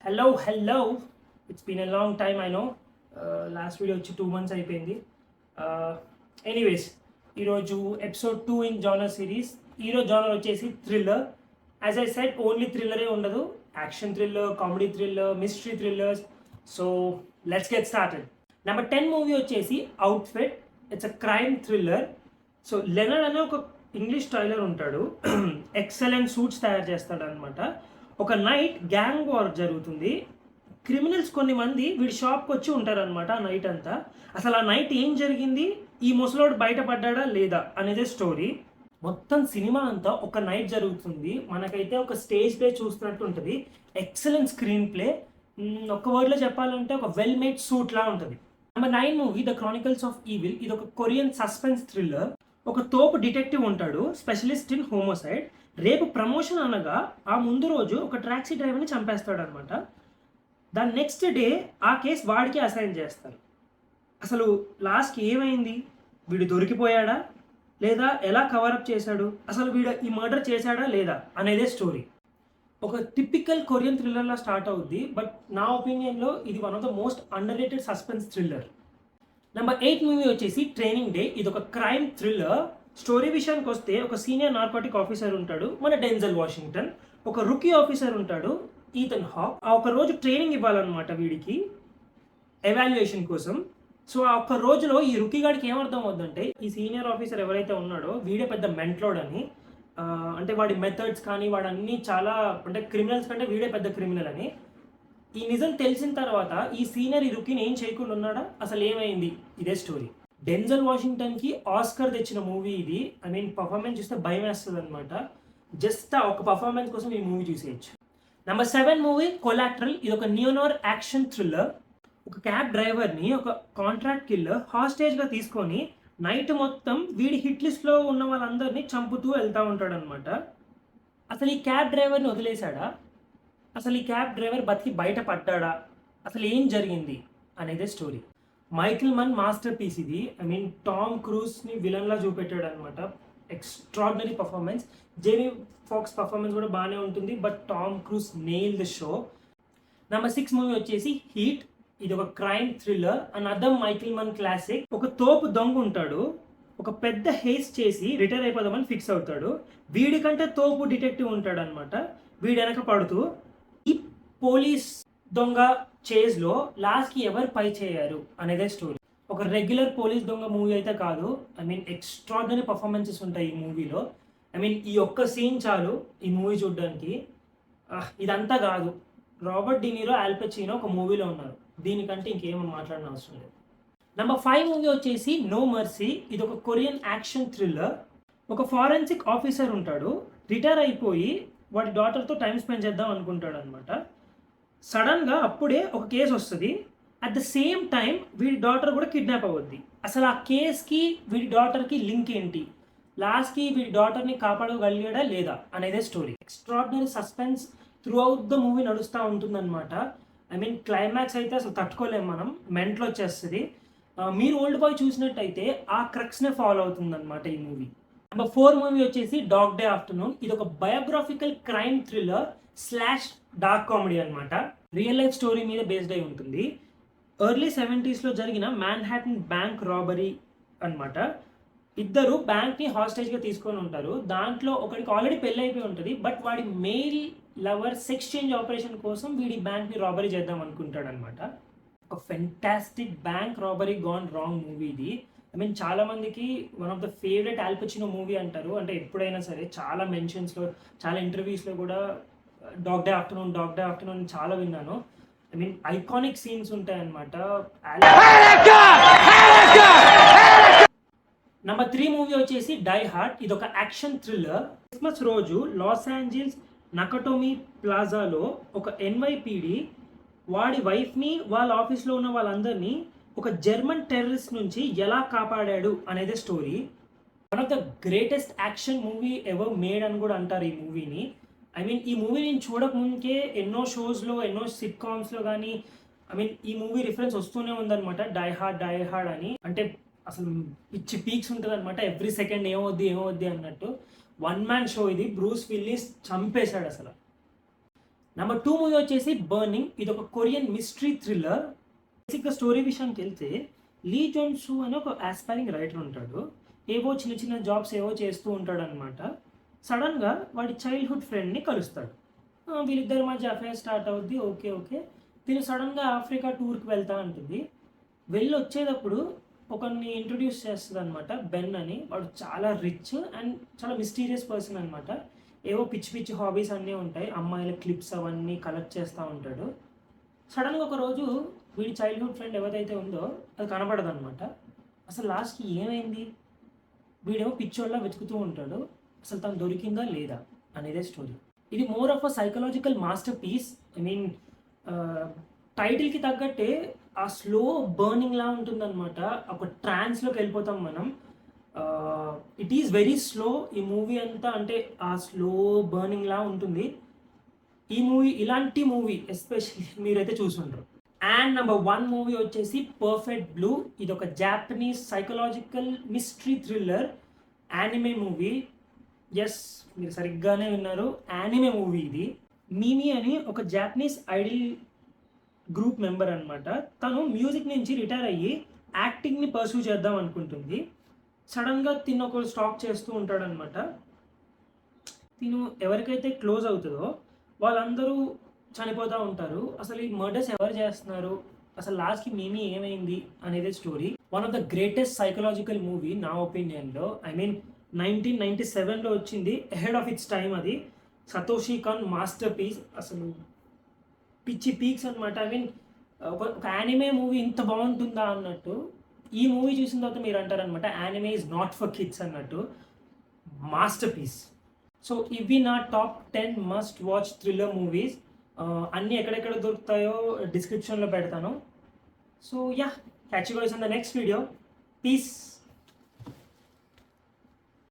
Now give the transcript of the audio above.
Hello. It's been a long time I know. Last video వచ్చి 2 months అయిపోయింది. Anyways ఈరోజు episode 2 in genre series. ఈరోజు genre వచ్చేసి thriller. As I said only థ్రిల్లరే ఉండదు, action thriller, comedy thriller, mystery thrillers. So let's get started. Number 10 movie వచ్చేసి outfit. It's a crime thriller. So Leonard అనే ఒక English tailor ఉంటాడు. Excellent suits తయారు చేస్తాడు అనమాట. ఒక నైట్ గ్యాంగ్ వార్ జరుగుతుంది. క్రిమినల్స్ కొన్ని మంది వీడి షాప్కి వచ్చి ఉంటారనమాట ఆ నైట్ అంతా. అసలు ఆ నైట్ ఏం జరిగింది, ఈ ముసలోడు బయటపడ్డా లేదా అనేదే స్టోరీ. మొత్తం సినిమా అంతా ఒక నైట్ జరుగుతుంది. మనకైతే ఒక స్టేజ్ ప్లే చూస్తున్నట్టు ఉంటుంది. Excellent screen play. ఒక్క వర్డ్లో చెప్పాలంటే ఒక వెల్ మేడ్ సూట్ లా ఉంటుంది. Number 9 movie the Chronicles of evil. ఇది ఒక కొరియన్ సస్పెన్స్ థ్రిల్లర్. ఒక తోపు డిటెక్టివ్ ఉంటాడు, స్పెషలిస్ట్ ఇన్ హోమోసైడ్. రేపు ప్రమోషన్ అనగా ఆ ముందు రోజు ఒక టాక్సీ డ్రైవర్ని చంపేస్తాడు అనమాట. దాని నెక్స్ట్ డే ఆ కేసు వాడికి అసైన్ చేస్తారు. అసలు లాస్ట్కి ఏమైంది, వీడు దొరికిపోయాడా లేదా ఎలా కవరప్ చేశాడు, అసలు వీడు ఈ మర్డర్ చేశాడా లేదా అనేదే స్టోరీ. ఒక టిపికల్ కొరియన్ థ్రిల్లర్లా స్టార్ట్ అవుద్ది. బట్ నా ఒపీనియన్లో ఇది one of the most under rated suspense thriller. Number 8 movie వచ్చేసి ట్రైనింగ్ డే. ఇది ఒక క్రైమ్ థ్రిల్లర్. స్టోరీ విషయానికి వస్తే ఒక సీనియర్ నార్కోటిక్ ఆఫీసర్ ఉంటాడు, మన డెన్జల్ వాషింగ్టన్. ఒక రుకీ ఆఫీసర్ ఉంటాడు, ఈథన్ హాక్. ఆ ఒక రోజు ట్రైనింగ్ ఇవ్వాలన్నమాట వీడికి, ఎవాల్యుయేషన్ కోసం. సో ఆ ఒక్క రోజులో ఈ రుకీ గాడికి ఏమర్థం అవుతుందంటే ఈ సీనియర్ ఆఫీసర్ ఎవరైతే ఉన్నాడో వీడే పెద్ద మెంట్లోడ్ అని. అంటే వాడి మెథడ్స్ కానీ వాడన్నీ చాలా, అంటే క్రిమినల్స్ కంటే వీడే పెద్ద క్రిమినల్ అని. ఈ నిజం తెలిసిన తర్వాత ఈ సీనియర్ ఈ రుకీని ఏం చేయకుండా ఉన్నాడా, అసలు ఏమైంది, ఇదే స్టోరీ. డెన్జల్ వాషింగ్టన్కి ఆస్కర్ తెచ్చిన మూవీ ఇది. ఐ మీన్ పర్ఫార్మెన్స్ చూస్తే భయం వేస్తుంది అనమాట. జస్ట్ ఆ ఒక పర్ఫార్మెన్స్ కోసం ఈ మూవీ చూసేయచ్చు. Number 7 movie Collateral. ఇది ఒక నియోనార్ యాక్షన్ థ్రిల్లర్. ఒక క్యాబ్ డ్రైవర్ని ఒక కాంట్రాక్ట్ కిల్లర్ హాస్టేజ్గా తీసుకొని నైట్ మొత్తం వీడి హిట్ లిస్ట్లో ఉన్న వాళ్ళందరినీ చంపుతూ వెళ్తూ ఉంటాడు అనమాట. అసలు ఈ క్యాబ్ డ్రైవర్ని వదిలేశాడా, అసలు ఈ క్యాబ్ డ్రైవర్ బతికి బయటపడ్డా, అసలు ఏం జరిగింది అనేదే story. Michael Mann masterpiece ఇది. ఐ మీన్ టామ్ క్రూజ్ని విలన్లా చూపెట్టాడు అనమాట. Extraordinary performance. Jamie Foxx performance కూడా బాగానే ఉంటుంది, but Tom Cruise nail the show. Number 6 movie వచ్చేసి హీట్. ఇది ఒక crime thriller, another Michael Mann classic. ఒక తోపు దొంగ ఉంటాడు, ఒక పెద్ద హేస్ చేసి రిటైర్ అయిపోదామని ఫిక్స్ అవుతాడు. వీడికంటే తోపు డిటెక్టివ్ ఉంటాడు అనమాట. వీడి వెనక పడుతూ ఈ పోలీస్ దొంగ చేజ్లో లాస్ట్కి ఎవరు పై చేయారు అనేదే స్టోరీ. ఒక రెగ్యులర్ పోలీస్ దొంగ మూవీ అయితే కాదు. ఐ మీన్ ఎక్స్ట్రాడినరీ పర్ఫార్మెన్సెస్ ఉంటాయి ఈ మూవీలో. ఐ మీన్ ఈ ఒక్క సీన్ చాలు ఈ మూవీ చూడడానికి. ఇదంతా కాదు, రాబర్ట్ డినీరో, ఆల్ పచినో ఒక మూవీలో ఉన్నారు. దీనికంటే ఇంకేమో మాట్లాడిన అవసరం లేదు. నెంబర్ 5 మూవీ వచ్చేసి నో మర్సీ. ఇది ఒక కొరియన్ యాక్షన్ థ్రిల్లర్. ఒక ఫారెన్సిక్ ఆఫీసర్ ఉంటాడు, రిటైర్ అయిపోయి వాడి డాటర్తో టైం స్పెండ్ చేద్దాం అనుకుంటాడు అనమాట. సడన్గా అప్పుడే ఒక కేసు వస్తుంది. అట్ ద సేమ్ టైం వీడి డాటర్ కూడా కిడ్నాప్ అవ్వద్ది. అసలు ఆ కేస్కి వీడి డాటర్కి లింక్ ఏంటి, లాస్ట్కి వీడి డాటర్ని కాపాడగలిగాడా లేదా అనేదే story. Extraordinary suspense through out the movie నడుస్తూ ఉంటుందన్నమాట. ఐ మీన్ క్లైమాక్స్ అయితే అసలు తట్టుకోలేము మనం, మెంట్లో వచ్చేస్తుంది. మీరు ఓల్డ్ బాయ్ చూసినట్టయితే ఆ క్రక్స్నే ఫాలో అవుతుందన్నమాట ఈ మూవీ. నెంబర్ 4 మూవీ వచ్చేసి డాగ్ డే ఆఫ్టర్నూన్. ఇది ఒక biographical crime thriller slash dark comedy అనమాట. రియల్ లైఫ్ స్టోరీ మీద బేస్డ్ అయి ఉంటుంది. ఎర్లీ 70s జరిగిన మ్యాన్హాటన్ బ్యాంక్ రాబరీ అనమాట. ఇద్దరు బ్యాంక్ని హాస్టేజ్గా తీసుకొని ఉంటారు. దాంట్లో ఒకరికి ఆల్రెడీ పెళ్ళి అయిపోయి ఉంటుంది, బట్ వాడి mail lover sex change operation కోసం వీడి బ్యాంక్ని రాబరీ చేద్దాం అనుకుంటాడు అనమాట. ఒక fantastic bank robbery gone wrong movie ఇది. ఐ మీన్ చాలా మందికి one of the favourite all పచినో movie అంటారు. అంటే ఎప్పుడైనా సరే చాలా మెన్షన్స్లో, చాలా ఇంటర్వ్యూస్లో కూడా డాగ్ డే ఆఫ్టర్నూన్ చాలా విన్నాను. ఐ మీన్ ఐకానిక్ సీన్స్ ఉంటాయన్నమాట. నెంబర్ 3 మూవీ వచ్చేసి డై హార్ట్. ఇది ఒక యాక్షన్ థ్రిల్లర్. క్రిస్మస్ రోజు లాస్ ఏంజల్స్ నకటోమి ప్లాజాలో ఒక ఎన్వైపీడి వాడి వైఫ్ని, వాళ్ళ ఆఫీస్లో ఉన్న వాళ్ళందరినీ ఒక జర్మన్ టెర్రరిస్ట్ నుంచి ఎలా కాపాడాడు అనేది story. One of the greatest action movie ever made అని కూడా అంటారు ఈ మూవీని. ఐ మీన్ ఈ మూవీ నేను చూడకముందుకే ఎన్నో షోస్లో, ఎన్నో సిట్కామ్స్లో కానీ ఐ మీన్ ఈ మూవీ రిఫరెన్స్ వస్తూనే ఉందన్నమాట. డై హార్డ్ అని. అంటే అసలు పిచ్చి పీక్స్ ఉంటుంది అనమాట. ఎవ్రీ సెకండ్ ఏమవుద్ది అన్నట్టు. 1 man షో ఇది. బ్రూస్ విల్లిస్ చంపేశాడు అసలు. నెంబర్ 2 మూవీ వచ్చేసి బర్నింగ్. ఇది ఒక కొరియన్ మిస్టరీ థ్రిల్లర్. బేసిక్గా స్టోరీ విషయానికి వెళ్తే లీ జోన్ సూ అని ఒక ఆస్పైరింగ్ రైటర్ ఉంటాడు. ఏవో చిన్న చిన్న జాబ్స్ ఏవో చేస్తూ ఉంటాడు అనమాట. సడన్గా వాడి చైల్డ్హుడ్ ఫ్రెండ్ని కలుస్తాడు. వీళ్ళిద్దరి మధ్య అఫేర్ స్టార్ట్ అవుద్ది. ఓకే ఓకే తిను సడన్గా ఆఫ్రికా టూర్కి వెళ్తా ఉంటుంది. వెళ్ళి వచ్చేటప్పుడు ఒకరిని ఇంట్రొడ్యూస్ చేస్తుంది అనమాట, బెన్ అని. వాడు చాలా రిచ్ అండ్ చాలా మిస్టీరియస్ పర్సన్ అనమాట. ఏవో పిచ్చి పిచ్చి హాబీస్ అన్నీ ఉంటాయి. అమ్మాయిల క్లిప్స్ అవన్నీ కలెక్ట్ చేస్తూ ఉంటాడు. సడన్గా ఒకరోజు వీడి చైల్డ్హుడ్ ఫ్రెండ్ ఎవరైతే ఉందో అది కనపడదు అనమాట. అసలు లాస్ట్కి ఏమైంది, వీడేమో పిచ్చోళ్ళ వెతుకుతూ ఉంటాడు. అసలు తను దొరికిందా లేదా అనేదే స్టోరీ. ఇది more of a psychological masterpiece. I mean టైటిల్కి తగ్గట్టే ఆ స్లో బర్నింగ్ లా ఉంటుందన్నమాట. ఒక ట్రాన్స్లోకి వెళ్ళిపోతాం మనం. ఇట్ ఈస్ వెరీ స్లో ఈ మూవీ అంతా. అంటే ఆ స్లో బర్నింగ్ లా ఉంటుంది ఈ మూవీ. ఇలాంటి మూవీ ఎస్పెషల్లీ మీరైతే చూసుంటారు. అండ్ నెంబర్ 1 మూవీ వచ్చేసి పర్ఫెక్ట్ బ్లూ. ఇది ఒక Japanese psychological mystery thriller anime movie. Yes, మీరు సరిగ్గానే విన్నారు, యానిమే మూవీ ఇది. మీమి అని ఒక జాపనీస్ ఐడల్ గ్రూప్ మెంబర్ అనమాట. తను మ్యూజిక్ నుంచి రిటైర్ అయ్యి యాక్టింగ్ని పర్సూ చేద్దాం అనుకుంటుంది. సడన్గా తిను ఒకరు స్టాక్ చేస్తూ ఉంటాడనమాట. తిను ఎవరికైతే క్లోజ్ అవుతుందో వాళ్ళందరూ చనిపోతూ ఉంటారు. అసలు ఈ మర్డర్స్ ఎవరు చేస్తున్నారు, అసలు లాస్ట్కి మీమి ఏమైంది అనేది story. One of the greatest psychological movie నా ఒపీనియన్లో. ఐ మీన్ 1997లో వచ్చింది, అహెడ్ ఆఫ్ ఇట్స్ టైమ్. అది సతోషి ఖాన్ మాస్టర్ పీస్. అసలు పిచ్చి పీక్స్ అనమాట. ఐ మీన్ ఒక యానిమే మూవీ ఇంత బాగుంటుందా అన్నట్టు. ఈ మూవీ చూసిన తర్వాత మీరు అంటారనమాట anime is not for kids అన్నట్టు. Masterpiece. సో ఇవి నా top 10 must watch thriller movies. అన్నీ ఎక్కడెక్కడ దొరుకుతాయో డిస్క్రిప్షన్లో పెడతాను. So ya, catch you guys in the next video. Piece.